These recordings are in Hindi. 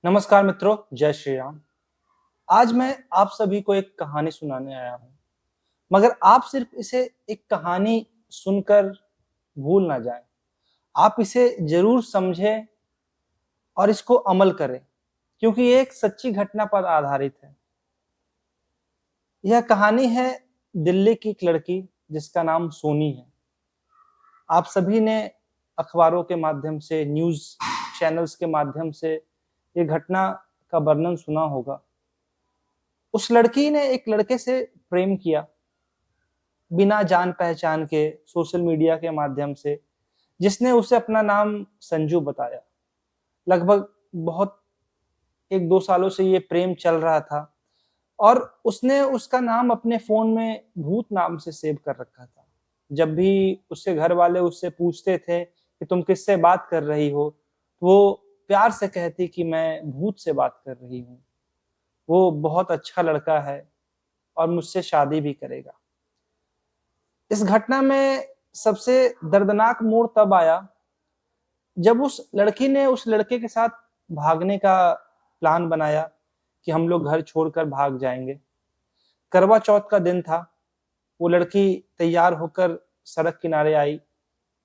नमस्कार मित्रों, जय श्री राम। आज मैं आप सभी को एक कहानी सुनाने आया हूँ, मगर आप सिर्फ इसे एक कहानी सुनकर भूल ना जाएं। आप इसे ज़रूर समझें और इसको अमल करें, क्योंकि ये एक सच्ची घटना पर आधारित है। यह कहानी है दिल्ली की एक लड़की जिसका नाम सोनी है। आप सभी ने अखबारों के माध्यम से, न्यूज़ चैनल्स के माध्यम से ये घटना का वर्णन सुना होगा। उस लड़की ने एक लड़के से प्रेम किया, बिना जान-पहचान के, सोशल मीडिया के माध्यम से, जिसने उसे अपना नाम संजू बताया। लगभग बहुत 1-2 सालों से ये प्रेम चल रहा था और उसने उसका नाम अपने फ़ोन में भूत नाम से सेव कर रखा था। जब भी उसके घरवाले उससे पूछते थे कि तुम किससे बात कर रही हो? वो प्यार से कहती कि मैं भूत से बात कर रही हूँ। वो बहुत अच्छा लड़का है और मुझसे शादी भी करेगा। इस घटना में सबसे दर्दनाक मोड़ तब आया जब उस लड़की ने उस लड़के के साथ भागने का प्लान बनाया कि हम लोग घर छोड़कर भाग जाएँगे। करवा चौथ का दिन था, वो लड़की तैयार होकर सड़क किनारे आई,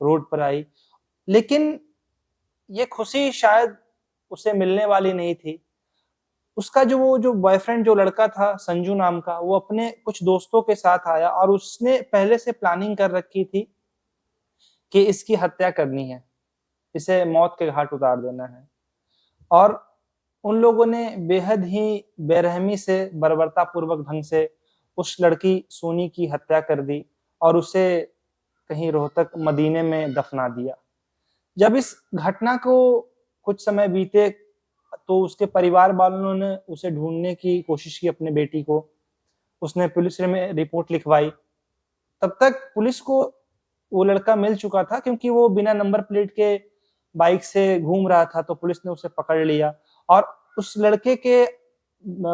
रोड पर आई, लेकिन ये खुशी शायद उसे मिलने वाली नहीं थी। उसका जो बॉयफ्रेंड जो लड़का था संजू नाम का, वो अपने कुछ दोस्तों के साथ आया और उसने पहले से प्लानिंग कर रखी थी कि इसकी हत्या करनी है, इसे मौत के घाट उतार देना है। और उन लोगों ने बेहद ही बेरहमी से, बर्बरतापूर्वक ढंग से उस लड़की सोनी की हत्या कर दी और उसे कहीं रोहतक मदीने में दफना दिया। जब इस घटना को कुछ समय बीते तो उसके परिवार वालों ने उसे ढूँढने की कोशिश की, अपने बेटी को। उसने पुलिस में रिपोर्ट लिखवाई। तब तक पुलिस को वो लड़का मिल चुका था, क्योंकि वो बिना नंबर प्लेट के बाइक से घूम रहा था, तो पुलिस ने उसे पकड़ लिया और उस लड़के के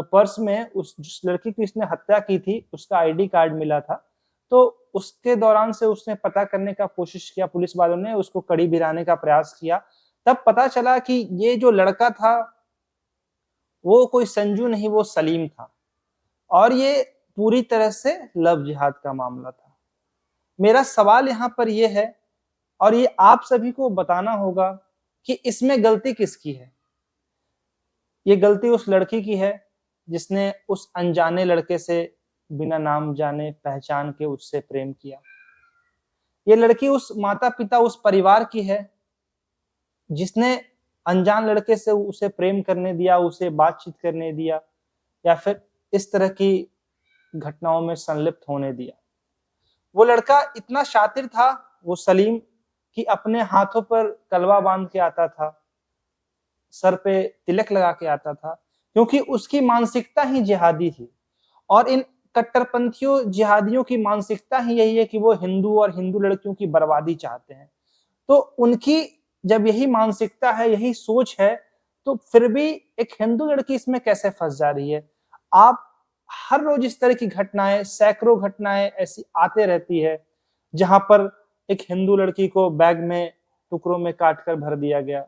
पर्स में उस जिस लड़की की इसने हत्या की थी, उसका आईडी कार्ड मिला था। तो उसके दौरान से उसने पता करने का कोशिश किया, पुलिस वालों ने उसको कड़ी भिड़ाने का प्रयास किया। तब पता चला कि ये जो लड़का था, वो कोई संजू नहीं, वो सलीम था और ये पूरी तरह से लव जिहाद का मामला था। मेरा सवाल यहाँ पर ये है और ये आप सभी को बताना होगा कि इसमें गलती किसकी है? ये गलती उस लड़की की है, जिसने उस अनजाने लड़के से बिना नाम जाने पहचान के उससे प्रेम किया। ये लड़की उस माता-पिता, उस परिवार की है, जिसने अनजान लड़के से उसे प्रेम करने दिया, उसे बातचीत करने दिया या फिर इस तरह की घटनाओं में संलिप्त होने दिया। वो लड़का इतना शातिर था, वो सलीम, कि अपने हाथों पर कलवा बाँध के आता था, सर पे तिलक लगा के आता था, क्योंकि उसकी मानसिकता ही जिहादी थी और इन कट्टरपंथियों जिहादियों की मानसिकता ही यही है कि वो हिंदू और हिंदू लड़कियों की बर्बादी चाहते हैं। तो उनकी जब यही मानसिकता है, यही सोच है, तो फिर भी एक हिंदू लड़की इसमें कैसे फँस जा रही है? आप हर रोज़ इस तरह की घटनाएँ, सैकड़ों घटनाएँ ऐसी आते रहती है, जहाँ पर एक हिंदू लड़की को बैग में टुकड़ों में काट कर भर दिया गया,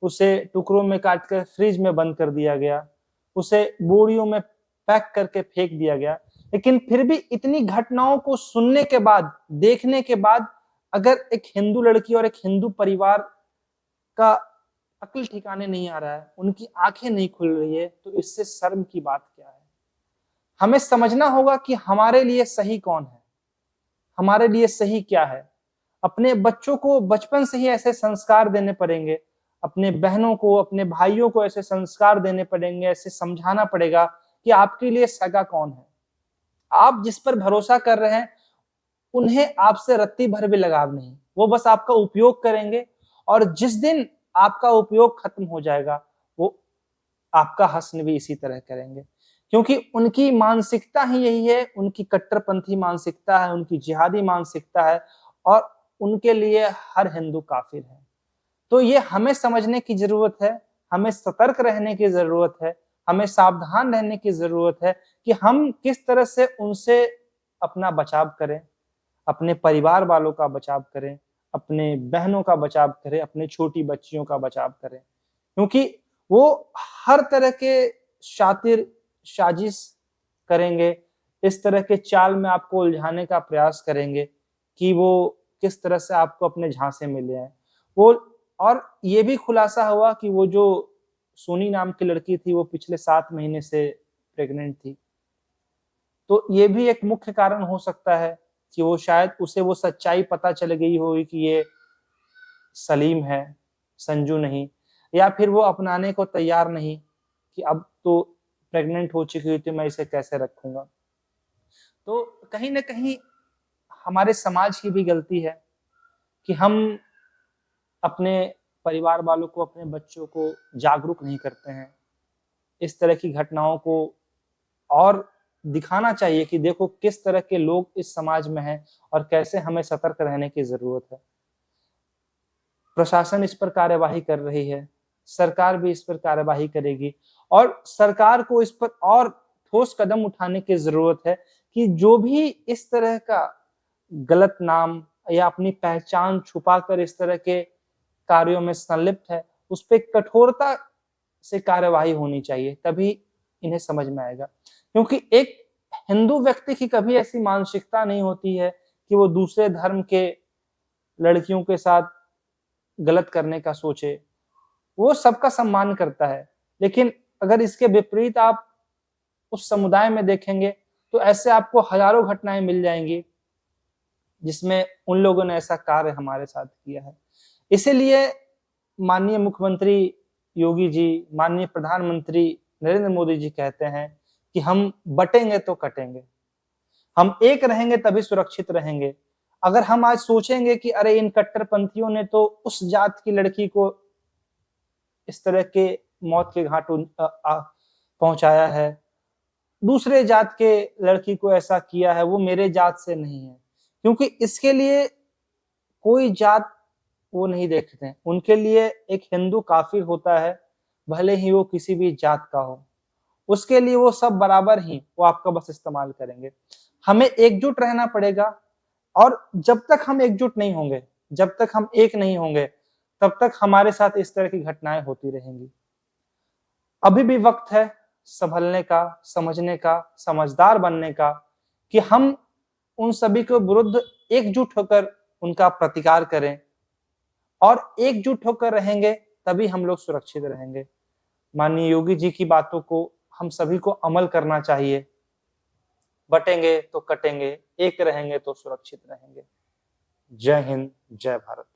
उसे टुकड़ों में काट कर फ्रिज में बंद कर दिया गया, उसे बोरियों में पैक करके फेंक दिया गया। लेकिन फिर भी इतनी घटनाओं को सुनने के बाद, देखने के बाद अगर एक हिंदू लड़की और एक हिंदू परिवार का अक्ल ठिकाने नहीं आ रहा है, उनकी आँखें नहीं खुल रही है, तो इससे शर्म की बात क्या है? हमें समझना होगा कि हमारे लिए सही कौन है? हमारे लिए सही क्या है? अपने बच्चों को बचपन से ही ऐसे संस्कार देने पड़ेंगे, अपने बहनों को, अपने भाइयों को ऐसे संस्कार देने पड़ेंगे, ऐसे समझाना पड़ेगा कि आपके लिए सगा कौन है। आप जिस पर भरोसा कर रहे हैं, उन्हें आपसे रत्ती भर भी लगाव नहीं। वो बस आपका उपयोग करेंगे और जिस दिन आपका उपयोग खत्म हो जाएगा, वो आपका हश्र भी इसी तरह करेंगे। क्योंकि उनकी मानसिकता ही यही है, उनकी कट्टरपंथी मानसिकता है, उनकी जिहादी मानसिकता है और उनके लिए हर हिंदू काफ़िर है। तो ये हमें समझने की ज़रूरत है, हमें सतर्क रहने की ज़रूरत है, हमें सावधान रहने की ज़रूरत है कि हम किस तरह से उनसे अपना बचाव करें, अपने परिवार वालों का बचाव करें, अपने बहनों का बचाव करें, अपनी छोटी बच्चियों का बचाव करें। क्योंकि वो हर तरह के शातिर साजिश करेंगे, इस तरह के चाल में आपको उलझाने का प्रयास करेंगे कि वो किस तरह से आपको अपने झांसे में ले आएँ। वो और ये भी खुलासा हुआ कि वो जो सोनी नाम की लड़की थी, वो पिछले 7 महीने से प्रेग्नेंट थी। तो ये भी एक मुख्य कारण हो सकता है कि वो शायद उसे वो सच्चाई पता चल गई होगी कि ये सलीम है, संजू नहीं, या फिर वो अपनाने को तैयार नहीं कि अब तो प्रेग्नेंट हो चुकी हुई तो मैं इसे कैसे रखूँगा। तो कहीं न कहीं हमारे समाज की भी गलती है कि हम अपने परिवार वालों को, अपने बच्चों को जागरूक नहीं करते हैं। इस तरह की घटनाओं को और दिखाना चाहिए कि देखो किस तरह के लोग इस समाज में हैं और कैसे हमें सतर्क रहने की ज़रूरत है। प्रशासन इस पर कार्यवाही कर रही है, सरकार भी इस पर कार्यवाही करेगी और सरकार को इस पर और ठोस कदम उठाने की ज़रूरत है कि जो भी इस तरह का गलत नाम या अपनी पहचान छुपाकर इस तरह के कार्यों में संलिप्त है, उस पे कठोरता से कार्यवाही होनी चाहिए, तभी इन्हें समझ में आएगा। क्योंकि एक हिंदू व्यक्ति की कभी ऐसी मानसिकता नहीं होती है कि वो दूसरे धर्म के लड़कियों के साथ गलत करने का सोचे। वो सबका सम्मान करता है, लेकिन अगर इसके विपरीत आप उस समुदाय में देखेंगे, तो ऐसे आपको हज़ारों घटनाएँ मिल जाएँगी, जिसमें उन लोगों ने ऐसा कार्य हमारे साथ किया है। इसीलिए माननीय मुख्यमंत्री योगी जी, माननीय प्रधानमंत्री नरेंद्र मोदी जी कहते हैं कि हम बटेंगे तो कटेंगे। हम एक रहेंगे तभी सुरक्षित रहेंगे। अगर हम आज सोचेंगे कि अरे इन कट्टरपंथियों ने तो उस जात की लड़की को इस तरह के मौत के घाट पहुँचाया है, दूसरे जात के लड़की को ऐसा किया है, वो मेरे जात से नहीं है। क्योंकि इसके लिए कोई जात वो नहीं देखते हैं। उनके लिए एक हिंदू काफ़ी होता है, भले ही वो किसी भी जात का हो। उसके लिए वो सब बराबर ही, वो आपका बस इस्तेमाल करेंगे। हमें एकजुट रहना पड़ेगा और जब तक हम एकजुट नहीं होंगे, जब तक हम एक नहीं होंगे, तब तक हमारे साथ इस तरह की घटनाएँ होती रहेंगी। अभी भी वक़्त है सँभलने का, समझने का, समझदार बनने का कि हम उन सभी के विरुद्ध एकजुट होकर उनका प्रतिकार करें और एकजुट होकर रहेंगे, तभी हम लोग सुरक्षित रहेंगे। माननीय योगी जी की बातों को हम सभी को अमल करना चाहिए। बटेंगे तो कटेंगे, एक रहेंगे तो सुरक्षित रहेंगे। जय हिंद, जय भारत।